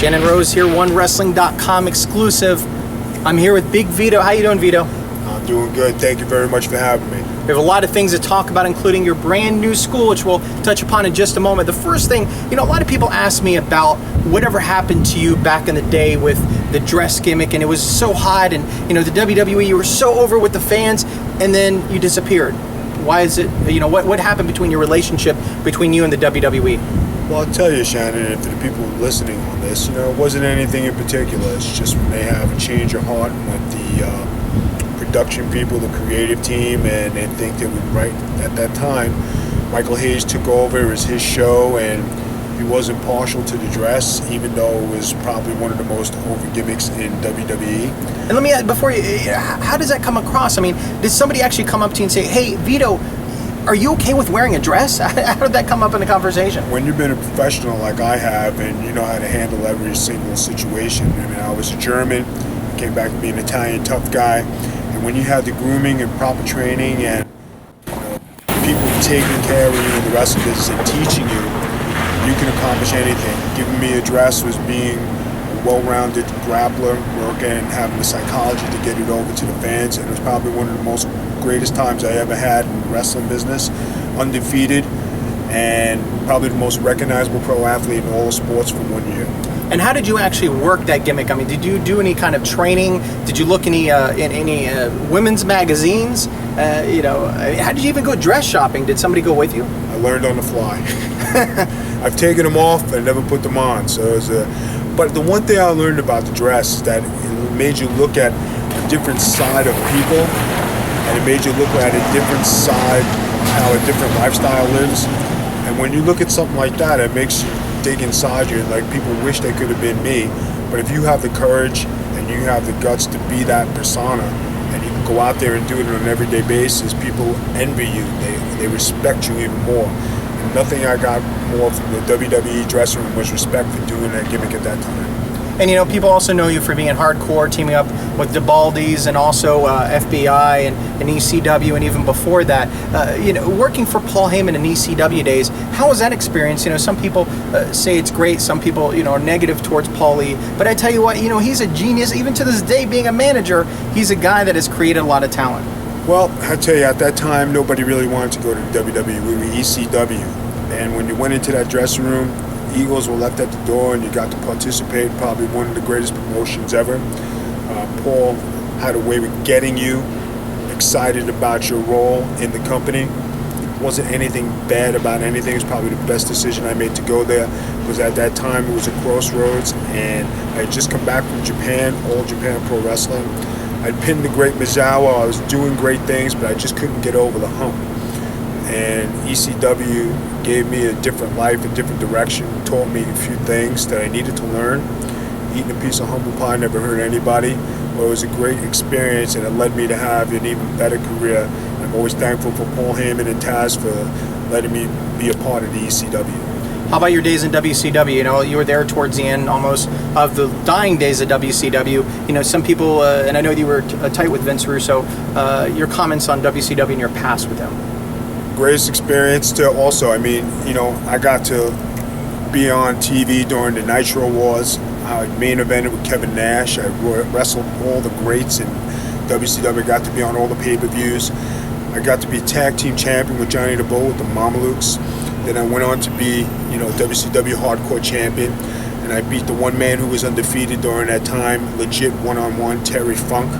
Shannon Rose here, OneWrestling.com exclusive. I'm here with Big Vito. How you doing, Vito? I'm doing good. Thank you very much for having me. We have a lot of things to talk about, including your brand new school, which we'll touch upon in just a moment. The first thing, a lot of people ask me about whatever happened to you back in the day with the dress gimmick, and it was so hot, and the WWE, you were so over with the fans, and then you disappeared. Why is it, what happened between your relationship between you and the WWE? Well, I'll tell you, Shannon, and for the people listening on this, it wasn't anything in particular. It's just when they have a change of heart with the production people, the creative team, and they think they were right at that time. Michael Hayes took over. It was his show, and he wasn't partial to the dress, even though it was probably one of the most over gimmicks in WWE. And let me ask, before you, how does that come across? I mean, did somebody actually come up to you and say, "Hey, Vito, are you okay with wearing a dress?" How did that come up in the conversation? When you've been a professional like I have, and you know how to handle every single situation. I mean, I was a German, came back to be an Italian tough guy, and when you have the grooming and proper training and people taking care of you in the wrestling business and teaching you, you can accomplish anything. Giving me a dress was being a well-rounded grappler, working and having the psychology to get it over to the fans, and it was probably one of the most greatest times I ever had in the wrestling business. Undefeated, and probably the most recognizable pro athlete in all the sports for 1 year. And how did you actually work that gimmick? I mean, did you do any kind of training? Did you look in any women's magazines? How did you even go dress shopping? Did somebody go with you? I learned on the fly. I've taken them off and never put them on. So it was but the one thing I learned about the dress is that it made you look at a different side of people, and it made you look at a different side, how a different lifestyle lives. And when you look at something like that, it makes you dig inside you, and like people wish they could have been me. But if you have the courage and you have the guts to be that persona, and you can go out there and do it on an everyday basis, people envy you. They respect you even more. And nothing I got more from the WWE dressing room was respect for doing that gimmick at that time. And people also know you for being hardcore, teaming up with the Baldies and also FBI and ECW, and even before that, working for Paul Heyman in ECW days. How was that experience? Some people say it's great, some people are negative towards Paulie, but I tell you what, he's a genius. Even to this day, being a manager, he's a guy that has created a lot of talent. Well, I tell you, at that time, nobody really wanted to go to WWE. We were ECW, and when you went into that dressing room, Eagles were left at the door, and you got to participate. Probably one of the greatest promotions ever. Paul had a way of getting you excited about your role in the company. Wasn't anything bad about anything. It was probably the best decision I made to go there, because at that time it was a crossroads, and I had just come back from Japan, All Japan Pro Wrestling. I'd pinned the great Mizawa. I was doing great things, but I just couldn't get over the hump. And ECW gave me a different life, a different direction, taught me a few things that I needed to learn. Eating a piece of humble pie never hurt anybody, but it was a great experience, and it led me to have an even better career. And I'm always thankful for Paul Heyman and Taz for letting me be a part of the ECW. How about your days in WCW? You were there towards the end almost of the dying days of WCW. Some people, and I know you were tight with Vince Russo, your comments on WCW and your past with them. Greatest experience to also, I got to be on TV during the Nitro Wars. I main evented with Kevin Nash. I wrestled all the greats in WCW. I got to be on all the pay-per-views. I got to be tag team champion with Johnny the Bull with the Mamalukes. Then I went on to be, WCW Hardcore champion, and I beat the one man who was undefeated during that time, legit one-on-one, Terry Funk.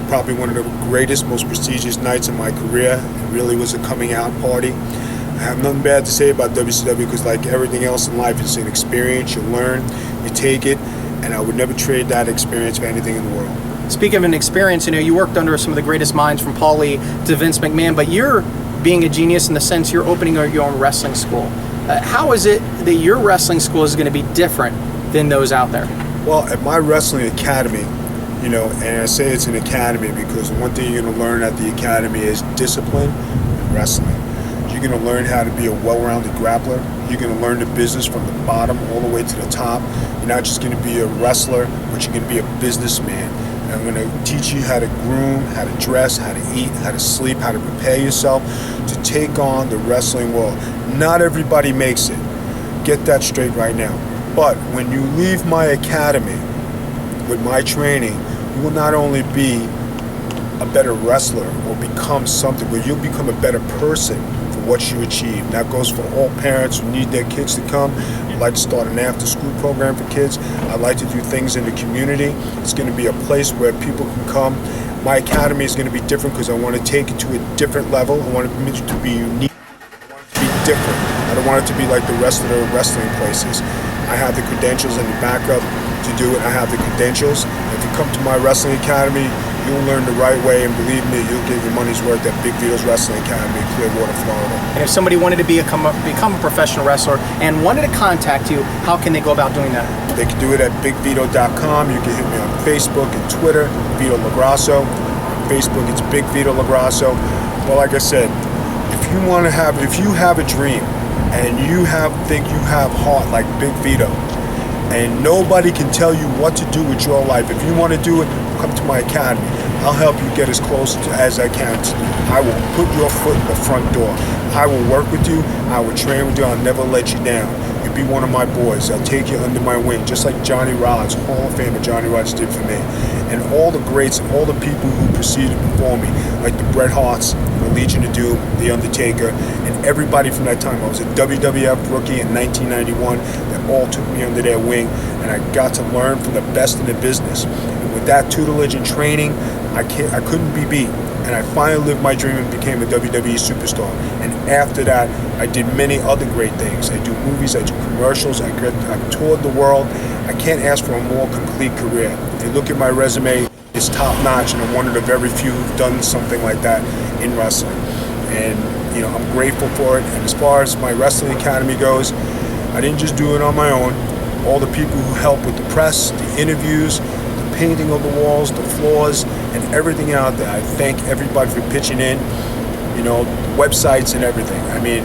Probably one of the greatest, most prestigious nights in my career. It really was a coming out party. I have nothing bad to say about WCW, because like everything else in life, it's an experience. You learn, you take it, and I would never trade that experience for anything in the world. Speaking of an experience, you worked under some of the greatest minds, from Paulie to Vince McMahon, but you're being a genius in the sense you're opening your own wrestling school. How is it that your wrestling school is going to be different than those out there? Well, at my wrestling academy, and I say it's an academy because one thing you're going to learn at the academy is discipline and wrestling. You're going to learn how to be a well-rounded grappler. You're going to learn the business from the bottom all the way to the top. You're not just going to be a wrestler, but you're going to be a businessman. And I'm going to teach you how to groom, how to dress, how to eat, how to sleep, how to prepare yourself to take on the wrestling world. Not everybody makes it. Get that straight right now. But when you leave my academy with my training, you will not only be a better wrestler or become something, but you'll become a better person for what you achieve. And that goes for all parents who need their kids to come. I'd like to start an after-school program for kids. I'd like to do things in the community. It's going to be a place where people can come. My academy is going to be different because I want to take it to a different level. I want it to be unique. I want it to be different. I don't want it to be like the rest of the wrestling places. I have the credentials and the backup to do it. I have the credentials. If you come to my wrestling academy, you'll learn the right way, and believe me, you'll get your money's worth at Big Vito's Wrestling Academy in Clearwater, Florida. And if somebody wanted to become a professional wrestler and wanted to contact you, how can they go about doing that? They can do it at bigvito.com. You can hit me on Facebook and Twitter, Vito LaGrasso. On Facebook, it's Big Vito LaGrasso. Well, like I said, if you have a dream and think you have heart like Big Vito, and nobody can tell you what to do with your life, if you want to do it, come to my academy. I'll help you get as close as I can to you. I will put your foot in the front door. I will work with you. I will train with you. I'll never let you down. You'll be one of my boys. I'll take you under my wing, just like Johnny Rods, Hall of Famer Johnny Rods did for me. And all the greats and all the people who proceeded before me, like the Bret Harts, the Legion of Doom, The Undertaker, and everybody from that time. I was a WWF rookie in 1991 that all took me under their wing, and I got to learn from the best in the business. And with that tutelage and training, I couldn't be beat. And I finally lived my dream and became a WWE superstar. And after that, I did many other great things. I do movies, I do commercials, I toured the world. I can't ask for a more complete career. If you look at my resume, it's top notch, and I'm one of the very few who've done something like that in wrestling. And I'm grateful for it. And as far as my wrestling academy goes, I didn't just do it on my own. All the people who help with the press, the interviews, the painting of the walls, the floors, and everything out there. I thank everybody for pitching in, websites and everything. I mean,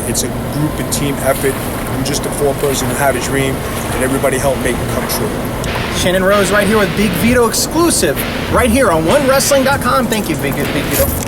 it's a group and team effort. I'm just a four-person who had a dream, and everybody helped make it come true. Shannon Rose right here with Big Vito exclusive, right here on OneWrestling.com. Thank you, Big Vito.